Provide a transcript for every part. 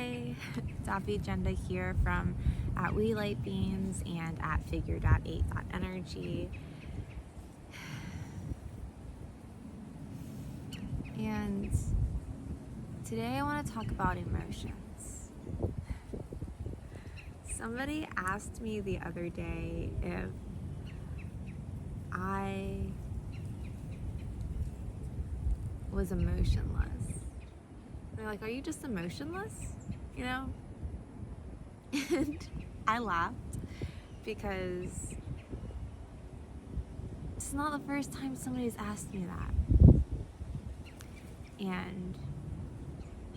Hi, Daffy Agenda here from at We Light Beans and at Figure.8.energy. And today I want to talk about emotions. Somebody asked me the other day if I was emotionless. They're like, are you just emotionless? You know? And I laughed because it's not the first time somebody's asked me that. And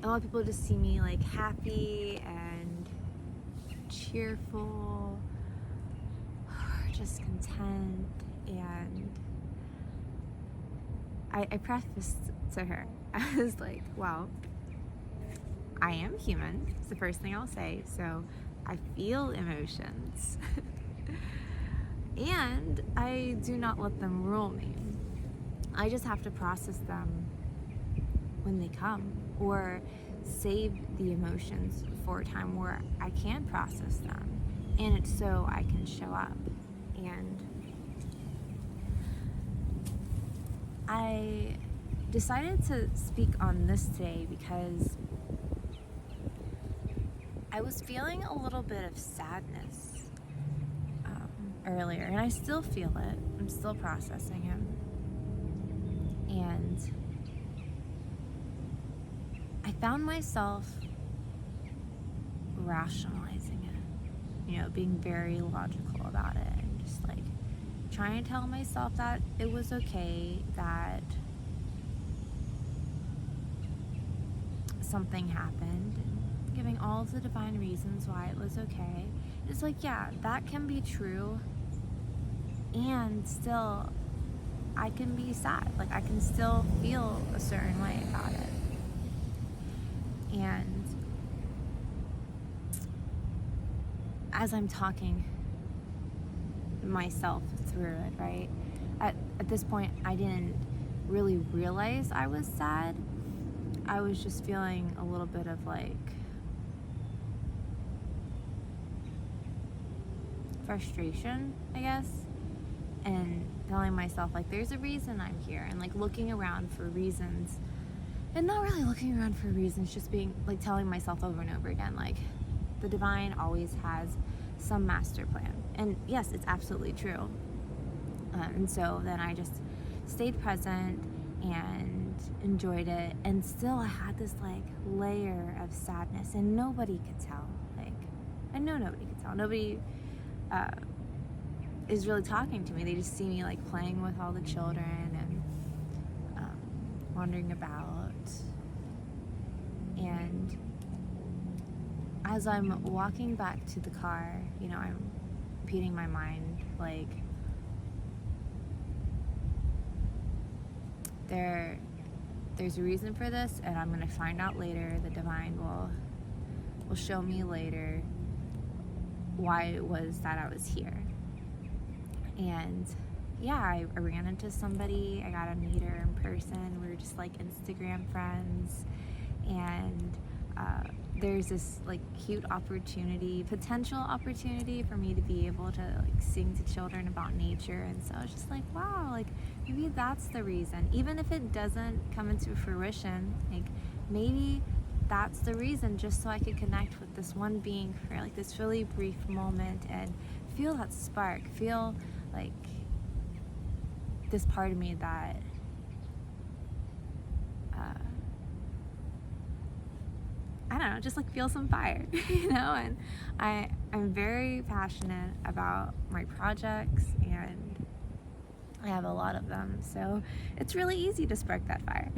a lot of people just see me like happy and cheerful or just content. And I prefaced to her, I was like, well, I am human. It's the first thing I'll say. So I feel emotions. And I do not let them rule me. I just have to process them when they come, or save the emotions for a time where I can process them, and it's so I can show up. And I decided to speak on this today because I was feeling a little bit of sadness earlier, and I still feel it. I'm still processing it. And I found myself rationalizing it, being very logical about it, and just like trying to tell myself that it was okay, that something happened, and giving all of the divine reasons why it was okay. It's like, yeah, that can be true, and still I can be sad. Like, I can still feel a certain way about it. And as I'm talking myself through it, right? At this point, I didn't really realize I was sad. I was just feeling a little bit of like frustration, I guess, and telling myself like there's a reason I'm here, and like looking around for reasons, and not really looking around for reasons, just being like telling myself over and over again like the divine always has some master plan. And yes, it's absolutely true. And so then I just stayed present and enjoyed it, and still I had this like layer of sadness, and nobody could tell. Like, I know nobody could tell. Nobody is really talking to me. They just see me like playing with all the children and wandering about. And as I'm walking back to the car, I'm repeating my mind like, there's a reason for this, and I'm gonna find out later. The divine will show me later why it was that I was here. And yeah, I ran into somebody. I got to meet her in person. We were just like Instagram friends, and there's this like cute potential opportunity for me to be able to like sing to children about nature. And so I was just like, wow, like maybe that's the reason. Even if it doesn't come into fruition, like maybe that's the reason, just so I could connect with this one being for like this really brief moment and feel that spark, feel like this part of me that I don't know, just like feel some fire, and I'm very passionate about my projects, and I have a lot of them, so it's really easy to spark that fire.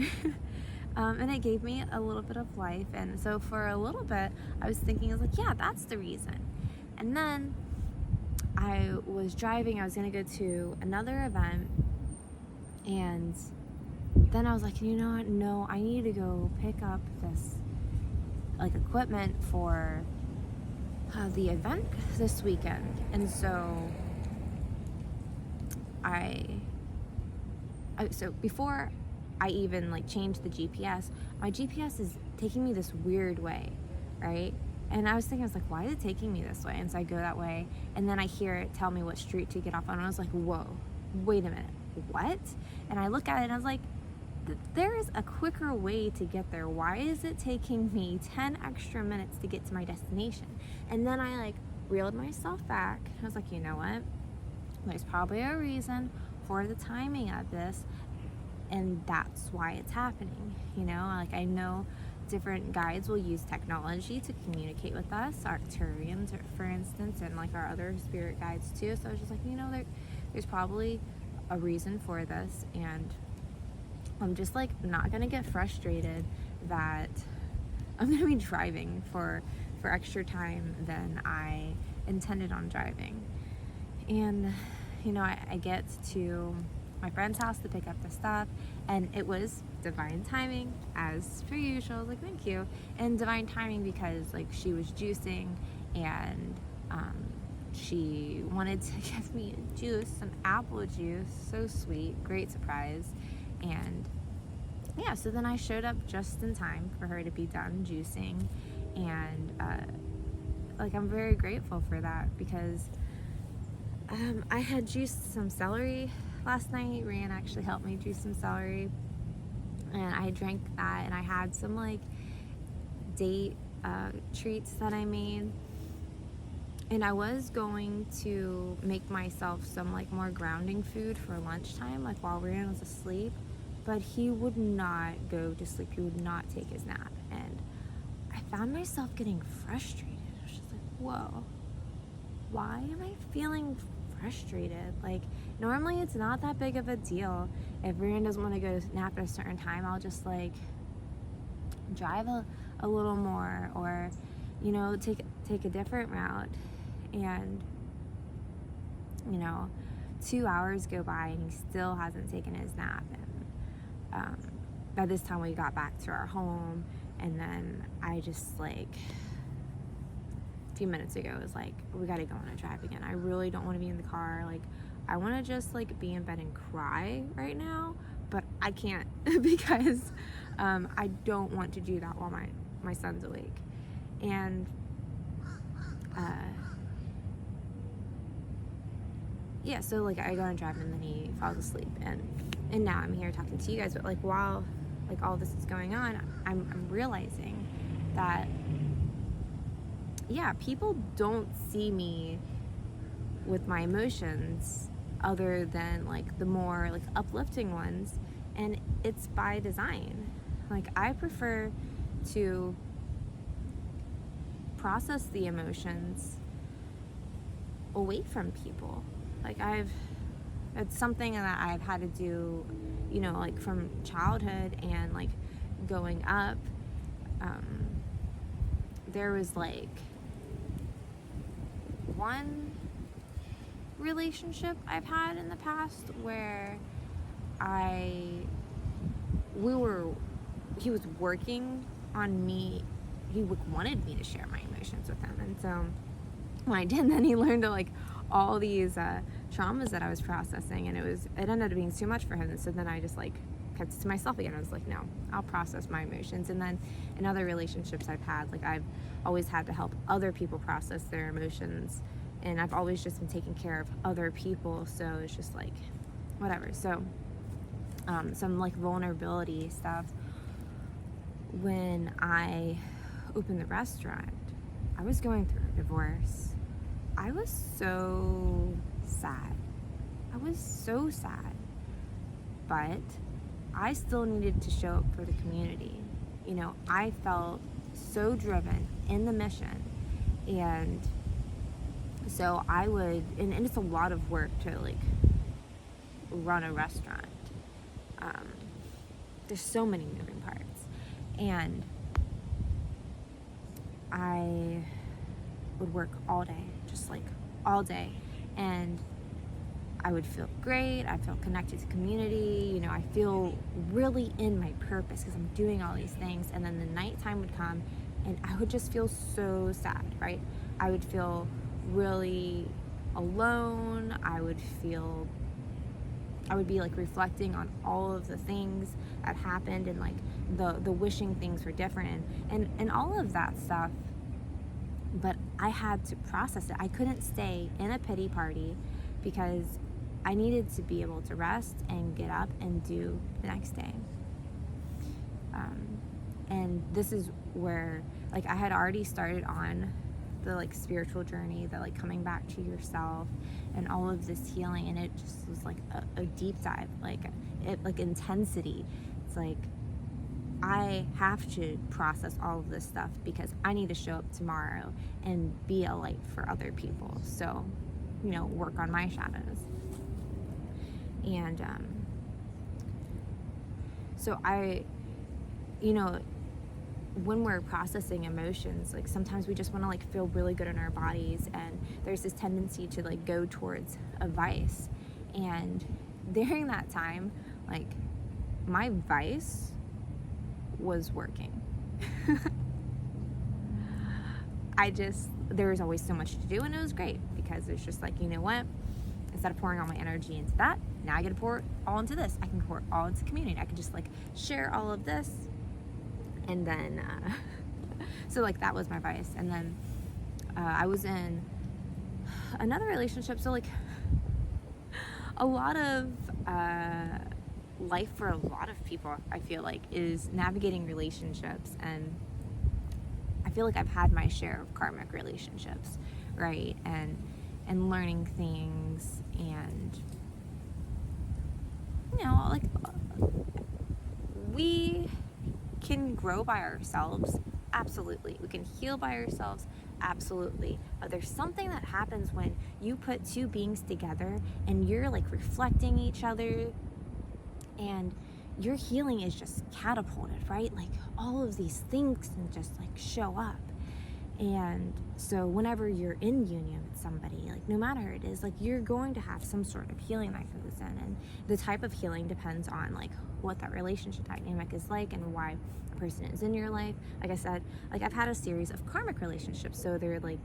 And it gave me a little bit of life. And so for a little bit I was thinking, I was like, yeah, that's the reason. And then I was driving, I was gonna go to another event, and then I was like, you know what, no, I need to go pick up this like equipment for the event this weekend. And so so before I even like changed the GPS, my GPS is taking me this weird way, right? And I was thinking, I was like, why is it taking me this way? And so I go that way, and then I hear it tell me what street to get off on. And I was like, whoa, wait a minute, what? And I look at it and I was like, there is a quicker way to get there. Why is it taking me 10 extra minutes to get to my destination? And then I like reeled myself back. I was like, you know what? There's probably a reason for the timing of this, and that's why it's happening. You know, like I know different guides will use technology to communicate with us, Arcturians, for instance, and like our other spirit guides too. So I was just like, you know, there's probably a reason for this, and I'm just like not gonna get frustrated that I'm gonna be driving for extra time than I intended on driving. And you know, I get to my friend's house to pick up the stuff, and it was divine timing as per usual. I was like, thank you. And divine timing because like she was juicing, and she wanted to give me a juice, some apple juice. So sweet, great surprise. And yeah, so then I showed up just in time for her to be done juicing, and like I'm very grateful for that, because I had juiced some celery last night. Ryan actually helped me juice some celery, and I drank that, and I had some like date treats that I made, and I was going to make myself some like more grounding food for lunchtime, like while Ryan was asleep, but he would not go to sleep. He would not take his nap, and I found myself getting frustrated. I was just like, whoa, why am I feeling frustrated? Like normally it's not that big of a deal. If Ryan doesn't want to go nap at a certain time, I'll just like drive a little more, or you know, take a different route. And you know, 2 hours go by and he still hasn't taken his nap. And by this time we got back to our home, and then I just like a few minutes ago was like, we gotta go on a drive again. I really don't want to be in the car. Like I want to just like be in bed and cry right now, but I can't because I don't want to do that while my son's awake. And yeah, so like I go on a drive, and then he falls asleep, and now I'm here talking to you guys. But like while like all this is going on, I'm realizing that yeah, people don't see me with my emotions other than like the more like uplifting ones, and it's by design. Like I prefer to process the emotions away from people. Like it's something that I've had to do, you know, like from childhood and like going up. There was like one relationship I've had in the past where he was working on me. He wanted me to share my emotions with him, and so when I did, then he learned to like all these traumas that I was processing, and it ended up being too much for him. And so then I just like kept it to myself again. I was like, no, I'll process my emotions. And then in other relationships I've had, like I've always had to help other people process their emotions, and I've always just been taking care of other people, so it's just like whatever. So some like vulnerability stuff. When I opened the restaurant, I was going through a divorce. I was so sad. I was so sad. But I still needed to show up for the community. You know, I felt so driven in the mission. And so I would, and it's a lot of work to like run a restaurant. There's so many moving parts. And I would work all day, just like all day. And I would feel great. I feel connected to community. You know, I feel really in my purpose because I'm doing all these things. And then the nighttime would come and I would just feel so sad, right? I would feel really alone. I would be like reflecting on all of the things that happened, and like the wishing things were different, and all of that stuff But I had to process it. I couldn't stay in a pity party because I needed to be able to rest and get up and do the next day. And this is where, like, I had already started on the, like, spiritual journey, the, like, coming back to yourself and all of this healing. And it just was like a deep dive, like intensity. It's like, I have to process all of this stuff because I need to show up tomorrow and be a light for other people. So, work on my shadows. And so when we're processing emotions, like, sometimes we just want to, like, feel really good in our bodies, and there's this tendency to, like, go towards a vice. And during that time, like, my vice was working. There was always so much to do, and it was great because it's just like, you know what? Instead of pouring all my energy into that, now I get to pour it all into this. I can pour it all into community. I can just, like, share all of this. And then, so, like, that was my vice. And then I was in another relationship. So, like, a lot of life for a lot of people, I feel like, is navigating relationships. And I feel like I've had my share of karmic relationships, right? And learning things, and, like, we can grow by ourselves, absolutely. We can heal by ourselves, absolutely. But there's something that happens when you put two beings together and you're, like, reflecting each other, and your healing is just catapulted, right? Like, all of these things can just, like, show up. And so whenever you're in union with somebody, like, no matter it is, like, you're going to have some sort of healing that goes in. And the type of healing depends on, like, what that relationship dynamic is like and why a person is in your life. Like I said, like, I've had a series of karmic relationships. So they're, like,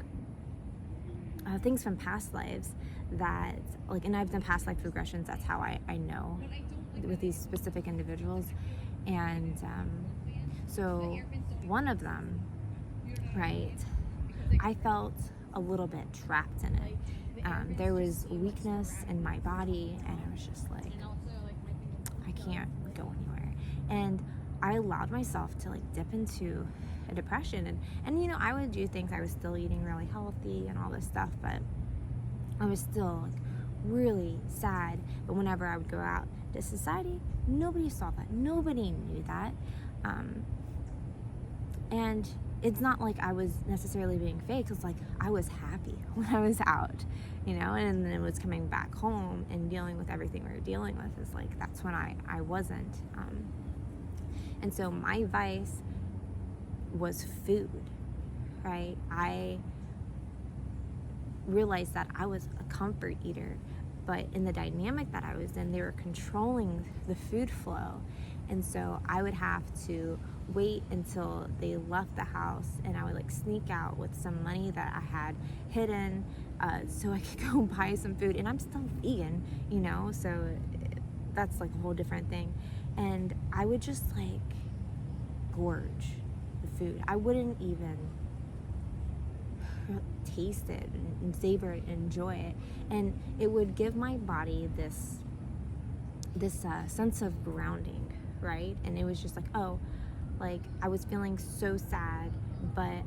things from past lives that, like, and I've done past life regressions. That's how I know with these specific individuals. And so one of them, right, I felt a little bit trapped in it. There was weakness in my body, and I was just like, I can't go anywhere. And I allowed myself to, like, dip into a depression. And I would do things. I was still eating really healthy and all this stuff, but I was still, like, really sad. But whenever I would go out to society, nobody saw that. Nobody knew that. And it's not like I was necessarily being fake. It's like I was happy when I was out, and then it was coming back home and dealing with everything we were dealing with. Is like, that's when I wasn't. And so my vice was food, right? I realized that I was a comfort eater, but in the dynamic that I was in, they were controlling the food flow. And so I would have to wait until they left the house, and I would, like, sneak out with some money that I had hidden so I could go buy some food. And I'm still vegan, so that's, like, a whole different thing. And I would just, like, gorge the food. I wouldn't even taste it and savor it and enjoy it. And it would give my body this sense of grounding, right? And it was just like, oh, like, I was feeling so sad, but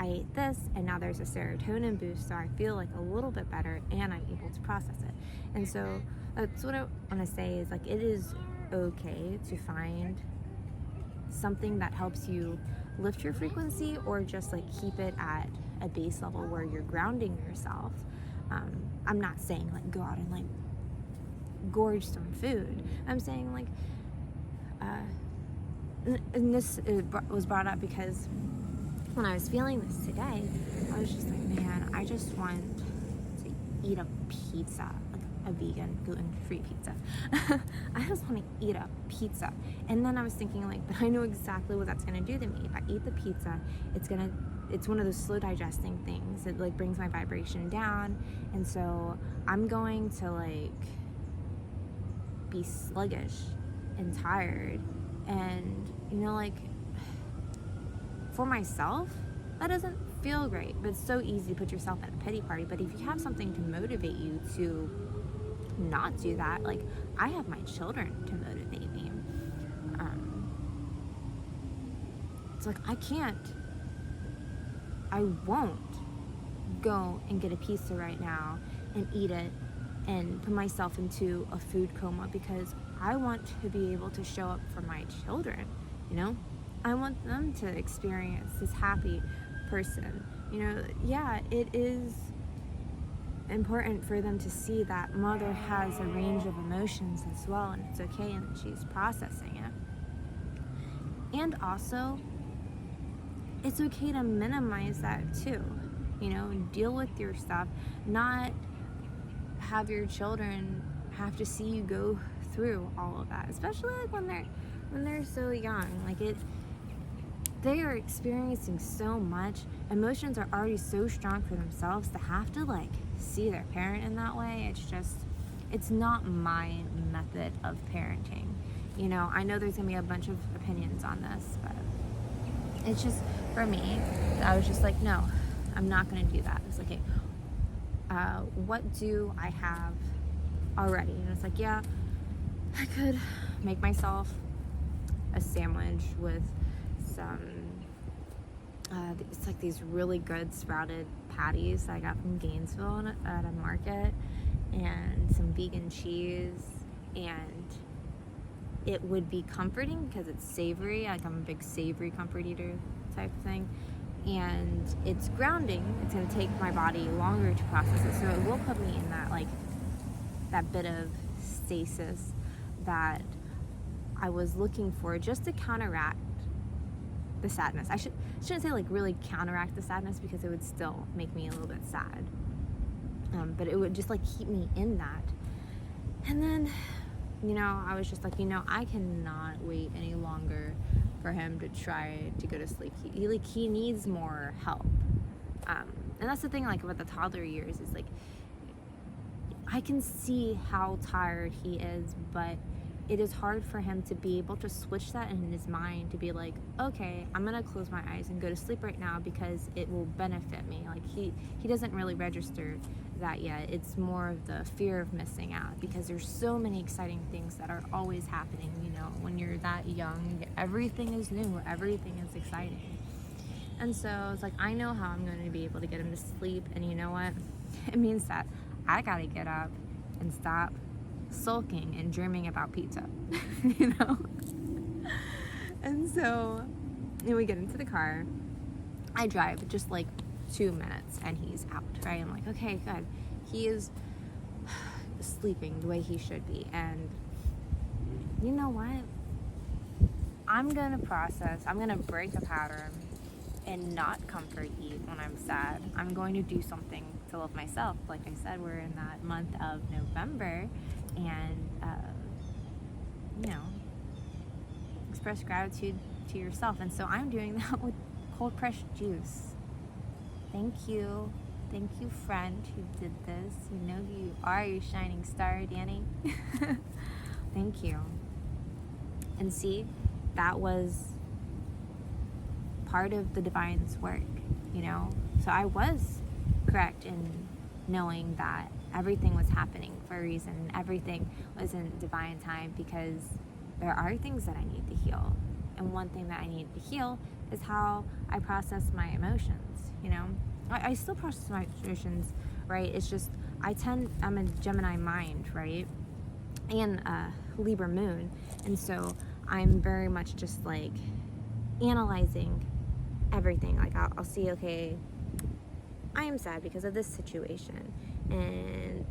I ate this, and now there's a serotonin boost, so I feel, like, a little bit better, and I'm able to process it. And so that's what I want to say is, like, it is okay to find something that helps you lift your frequency, or just, like, keep it at a base level where you're grounding yourself. I'm not saying, like, go out and, like, gorge some food. I'm saying, like, and this was brought up because when I was feeling this today, I was just like, man, I just want to eat a pizza, like a vegan, gluten-free pizza. I just want to eat a pizza. And then I was thinking, like, but I know exactly what that's going to do to me. If I eat the pizza, it's one of those slow digesting things. It, like, brings my vibration down. And so I'm going to, like, be sluggish and tired. And, like, for myself, That doesn't feel great, but it's so easy to put yourself in a pity party. But if you have something to motivate you to not do that, like I have my children to motivate me. It's like I won't go and get a pizza right now and eat it and put myself into a food coma, because I want to be able to show up for my children, you know? I want them to experience this happy person. You know, yeah, it is important for them to see that mother has a range of emotions as well, and it's okay, and that she's processing it. And also, it's okay to minimize that too, you know, deal with your stuff, not have your children have to see you go through all of that, especially like when they're so young. Like they are experiencing so much. Emotions are already so strong for themselves. To have to like see their parent in that way, it's not my method of parenting. You know, I know there's gonna be a bunch of opinions on this, but it's just, for me, I was just like, no, I'm not gonna do that. It's like, okay, what do I have already? And it's like, yeah, I could make myself a sandwich with some, it's like these really good sprouted patties I got from Gainesville at a market, and some vegan cheese, and it would be comforting because it's savory. Like I'm a big savory comfort eater type thing, and it's grounding. It's going to take my body longer to process it, so it will put me in that like that bit of stasis that I was looking for, just to counteract the sadness. I shouldn't say like really counteract the sadness, because it would still make me a little bit sad, but it would just like keep me in that. And then, you know, I was just like, you know, I cannot wait any longer for him to try to go to sleep. He needs more help. And that's the thing, like about the toddler years, is like I can see how tired he is, but it is hard for him to be able to switch that in his mind to be like, okay, I'm gonna close my eyes and go to sleep right now because it will benefit me. Like he doesn't really register that yet. It's more of the fear of missing out, because there's so many exciting things that are always happening. You know, when you're that young, everything is new, everything is exciting. And so it's like, I know how I'm going to be able to get him to sleep, and you know what? It means that I gotta get up and stop sulking and dreaming about pizza. You know? And so, you know, we get into the car. I drive just like 2 minutes and he's out, right? I'm like, okay, good. He is sleeping the way he should be. And you know what? I'm gonna process, I'm gonna break a pattern and not comfort eat when I'm sad. I'm going to do something to love myself. Like I said, we're in that month of November, and you know, express gratitude to yourself. And so I'm doing that with cold pressed juice. Thank you, friend who did this. You know who you are, you shining star, Danny. Thank you. And see, that was part of the divine's work, you know? So I was correct in knowing that everything was happening for a reason, and everything was in divine time, because there are things that I need to heal. And one thing that I need to heal is how I process my emotions, you know? I still process my emotions, right? It's just, I'm a Gemini mind, right? And Libra moon. And so I'm very much just like analyzing everything. Like I'll see, okay, I am sad because of this situation, and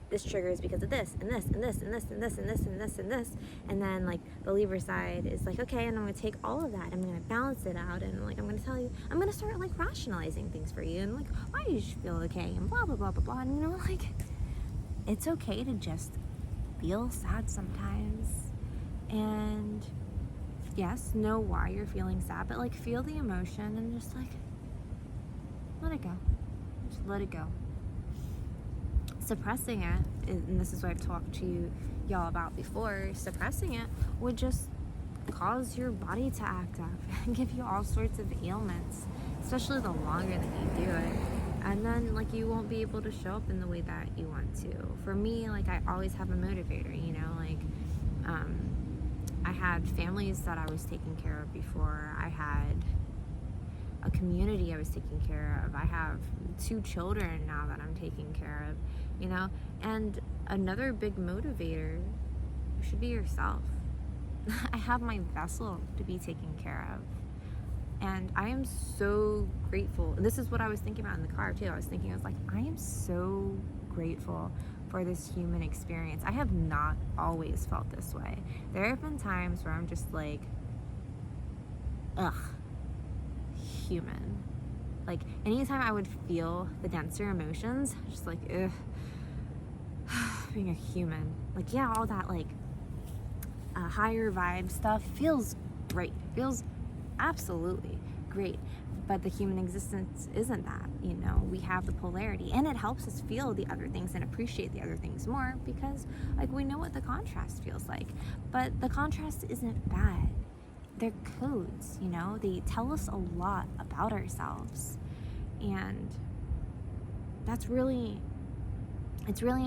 this triggers because of this and this and this and this and this and this and this and this. And then like the Libra side is like, okay, and I'm gonna take all of that, I'm gonna balance it out, and like I'm gonna tell you, I'm gonna start like rationalizing things for you, and like why you should feel okay, and blah blah blah blah blah. And you know, like it's okay to just feel sad sometimes, and yes, know why you're feeling sad, but like feel the emotion and just like let it go. Just let it go. Suppressing it, and this is what I've talked to y'all about before, suppressing it would just cause your body to act up and give you all sorts of ailments, especially the longer that you do it. And then, like, you won't be able to show up in the way that you want to. For me, like, I always have a motivator, you know, like, I had families that I was taking care of before. I had a community I was taking care of. I have 2 children now that I'm taking care of, you know. And another big motivator should be yourself. I have my vessel to be taken care of. And I am so grateful. And this is what I was thinking about in the car too. I was like, I am so grateful for this human experience. I have not always felt this way. There have been times where I'm just like, ugh, human. Like, anytime I would feel the denser emotions, just like, ugh, being a human. Like, yeah, all that, like, higher vibe stuff feels great. Feels absolutely great. But the human existence isn't that, you know. We have the polarity, and it helps us feel the other things and appreciate the other things more because, like, we know what the contrast feels like. But the contrast isn't bad. They're codes, you know. They tell us a lot about ourselves, and it's really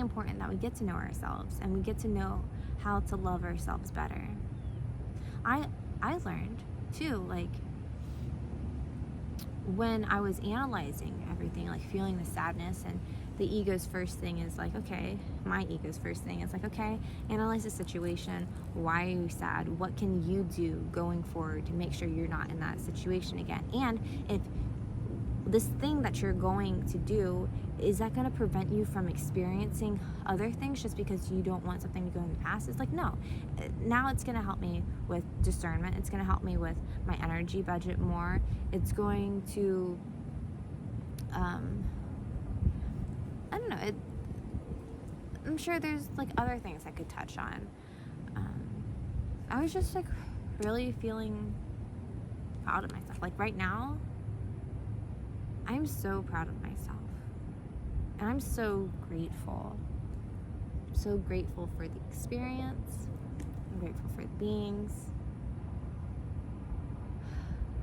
important that we get to know ourselves and we get to know how to love ourselves better. I learned too, like, when I was analyzing everything, like feeling the sadness, and the ego's first thing is like, okay, my ego's first thing is like, okay, analyze the situation. Why are you sad? What can you do going forward to make sure you're not in that situation again? And if this thing that you're going to do, is that going to prevent you from experiencing other things just because you don't want something to go in the past? It's like, no. Now it's going to help me with discernment. It's going to help me with my energy budget more. It's going to, I don't know. I'm sure there's like other things I could touch on. I was just like really feeling proud of myself. Like right now, I'm so proud of myself. And I'm so grateful. I'm so grateful for the experience. I'm grateful for the beings.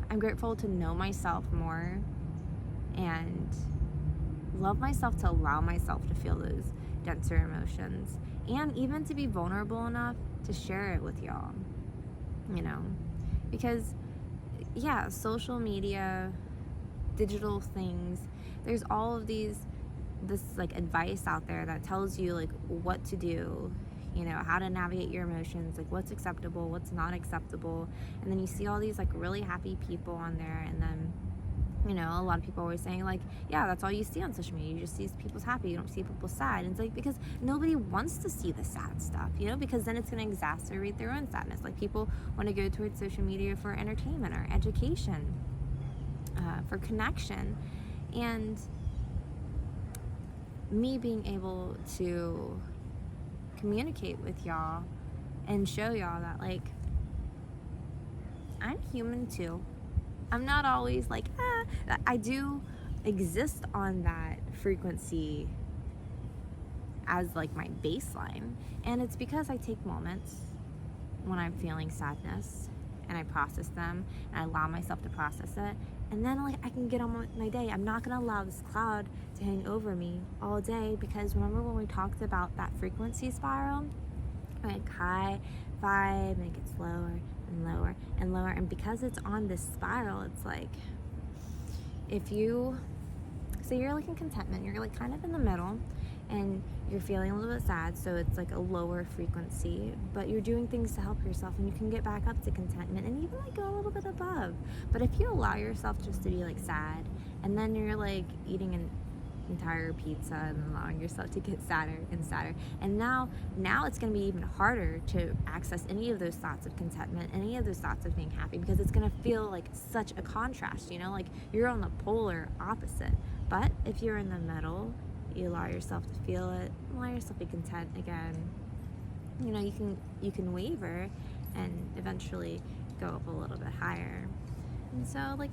I'm grateful to know myself more and love myself to allow myself to feel those denser emotions, and even to be vulnerable enough to share it with y'all, you know, because yeah, social media, digital things, there's all of this like advice out there that tells you like what to do, you know, how to navigate your emotions, like what's acceptable, what's not acceptable. And then you see all these like really happy people on there, and then, you know, a lot of people are always saying like, yeah, that's all you see on social media. You just see people's happy, you don't see people sad. And it's like, because nobody wants to see the sad stuff, you know, because then it's going to exacerbate their own sadness. Like people want to go towards social media for entertainment or education, for connection. And me being able to communicate with y'all and show y'all that like I'm human too. I'm not always like, I do exist on that frequency as like my baseline. And it's because I take moments when I'm feeling sadness and I process them and I allow myself to process it. And then like I can get on with my day. I'm not gonna allow this cloud to hang over me all day, because remember when we talked about that frequency spiral? Like high vibe, and it gets lower and lower and lower. And because it's on this spiral, it's like, if you, so you're like in contentment, you're like kind of in the middle, and you're feeling a little bit sad, so it's like a lower frequency, but you're doing things to help yourself, and you can get back up to contentment and even like go a little bit above. But if you allow yourself just to be like sad, and then you're like eating an entire pizza and allowing yourself to get sadder and sadder, and now it's going to be even harder to access any of those thoughts of contentment, any of those thoughts of being happy, because it's going to feel like such a contrast, you know, like you're on the polar opposite. But if you're in the middle, you allow yourself to feel it, allow yourself to be content again, you know, you can waver and eventually go up a little bit higher. And so like,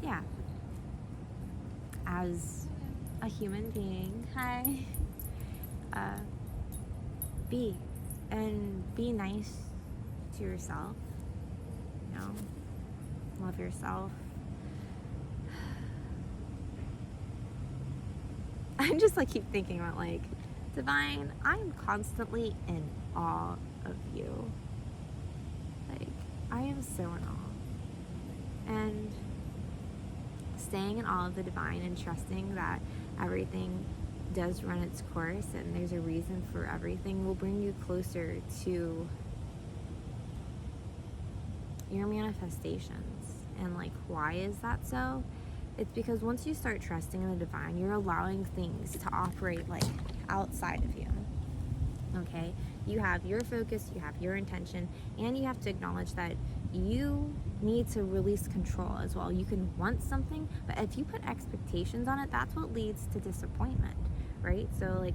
yeah, as a human being, be nice to yourself, you know, love yourself, I just like keep thinking about like, divine, I'm constantly in awe of you. Like, I am so in awe. And staying in awe of the divine and trusting that everything does run its course and there's a reason for everything will bring you closer to your manifestations. And like, why is that so? It's because once you start trusting in the divine, you're allowing things to operate like outside of you. Okay? You have your focus, you have your intention, and you have to acknowledge that you need to release control as well. You can want something, but if you put expectations on it, that's what leads to disappointment, right? So like,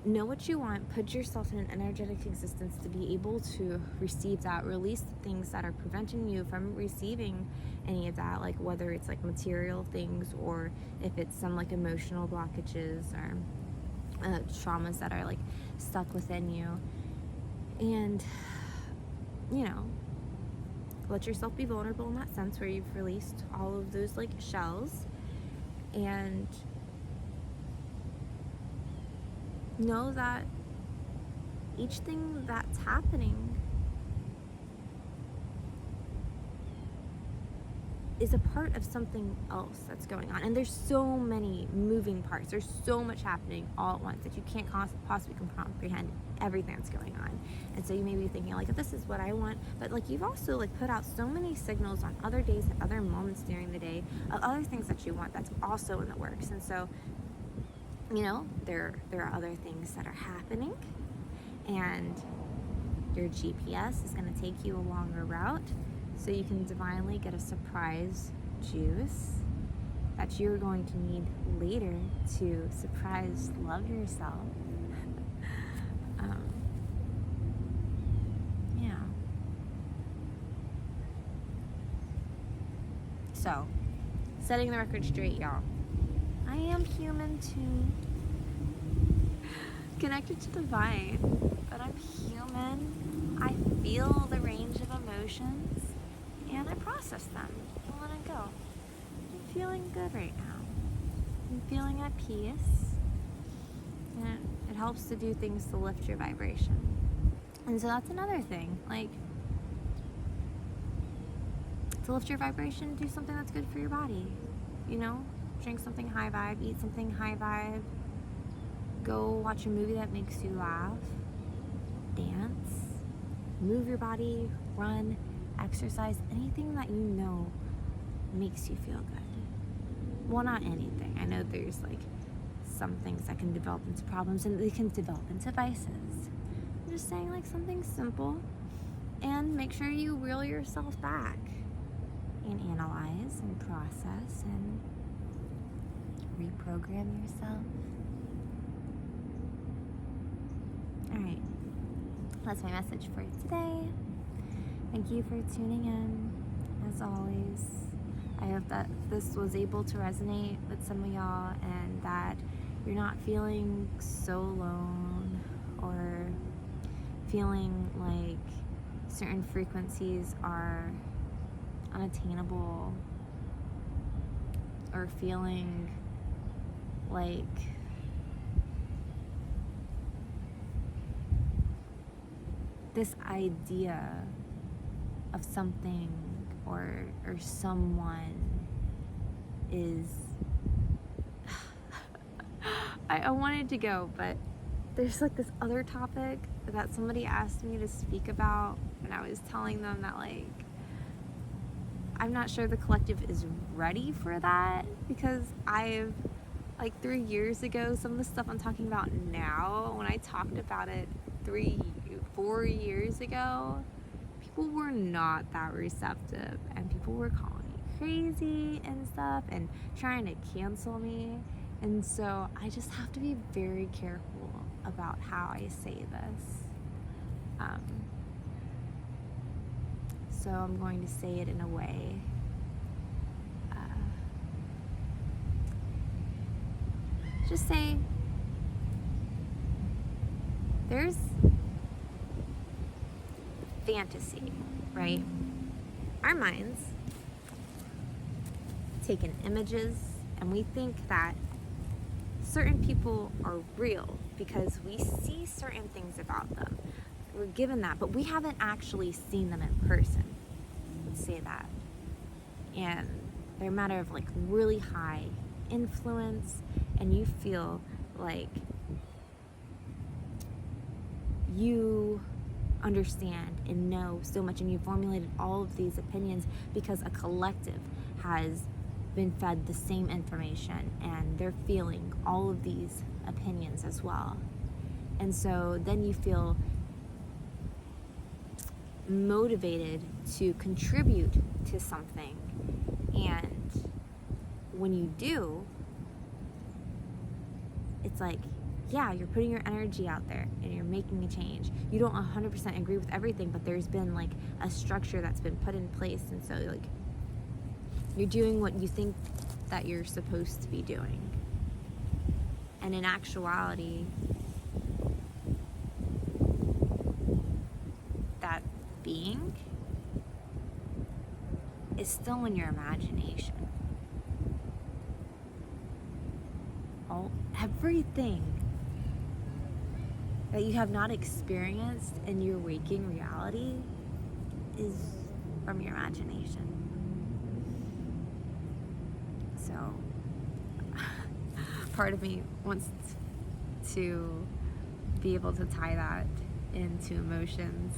know what you want, put yourself in an energetic existence to be able to receive that, release the things that are preventing you from receiving any of that, like whether it's like material things or if it's some like emotional blockages or traumas that are like stuck within you. And you know, let yourself be vulnerable in that sense where you've released all of those like shells, and know that each thing that's happening is a part of something else that's going on. And there's so many moving parts. There's so much happening all at once that you can't possibly comprehend everything that's going on. And so you may be thinking like, this is what I want, but like you've also like put out so many signals on other days and other moments during the day of other things that you want that's also in the works. And so, you know, there are other things that are happening, and your GPS is going to take you a longer route so you can divinely get a surprise juice that you're going to need later to surprise love yourself. Yeah. So, setting the record straight, y'all. I am human too. Connected to the divine, but I'm human. I feel the range of emotions and I process them and let it go. I'm feeling good right now. I'm feeling at peace, and it helps to do things to lift your vibration. And so that's another thing, like, to lift your vibration, do something that's good for your body. You know, drink something high vibe, eat something high vibe, go watch a movie that makes you laugh, dance, move your body, run, exercise, anything that you know makes you feel good. Well, not anything. I know there's like some things that can develop into problems and they can develop into vices. I'm just saying, like, something simple, and make sure you reel yourself back and analyze and process and reprogram yourself. All right, that's my message for today. Thank you for tuning in, as always. I hope that this was able to resonate with some of y'all and that you're not feeling so alone or feeling like certain frequencies are unattainable or feeling like this idea of something or someone is I wanted to go, but there's like this other topic that somebody asked me to speak about, and I was telling them that like I'm not sure the collective is ready for that, because I've like 3 years ago, some of the stuff I'm talking about now, when I talked about it 4 years ago, people were not that receptive, and people were calling me crazy and stuff and trying to cancel me. And so I just have to be very careful about how I say this. So I'm going to say it in a way just say there's fantasy, right? Our minds take in images and we think that certain people are real because we see certain things about them. We're given that, but we haven't actually seen them in person. Let's say that. And they're a matter of like really high influence, and you feel like you understand and know so much, and you formulated all of these opinions because a collective has been fed the same information and they're feeling all of these opinions as well. And so then you feel motivated to contribute to something, and when you do, it's like, yeah, you're putting your energy out there and you're making a change. You don't 100% agree with everything, but there's been like a structure that's been put in place, and so like you're doing what you think that you're supposed to be doing. And in actuality, that being is still in your imagination. Everything that you have not experienced in your waking reality is from your imagination. So part of me wants to be able to tie that into emotions,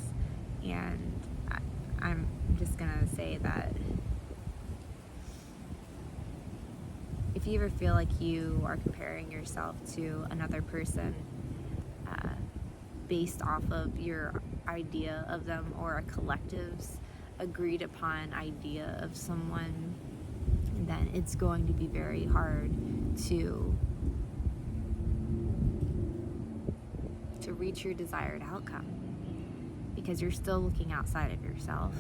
and I'm just gonna say that if you ever feel like you are comparing yourself to another person based off of your idea of them or a collective's agreed upon idea of someone, then it's going to be very hard to reach your desired outcome, because you're still looking outside of yourself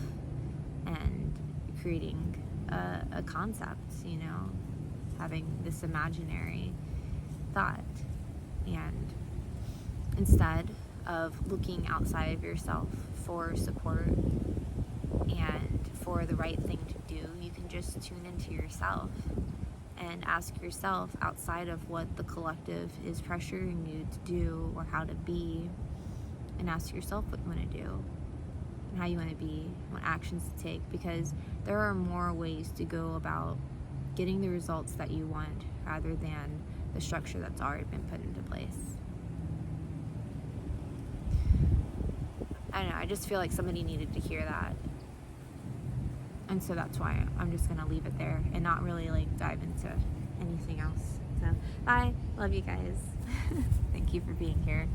and creating a concept, you know, having this imaginary thought. And instead of looking outside of yourself for support and for the right thing to do, you can just tune into yourself and ask yourself, outside of what the collective is pressuring you to do or how to be, and ask yourself what you want to do and how you want to be, what actions to take, because there are more ways to go about getting the results that you want rather than the structure that's already been put into place. I don't know, I just feel like somebody needed to hear that. And so that's why I'm just gonna leave it there and not really like dive into anything else. So bye, love you guys. Thank you for being here.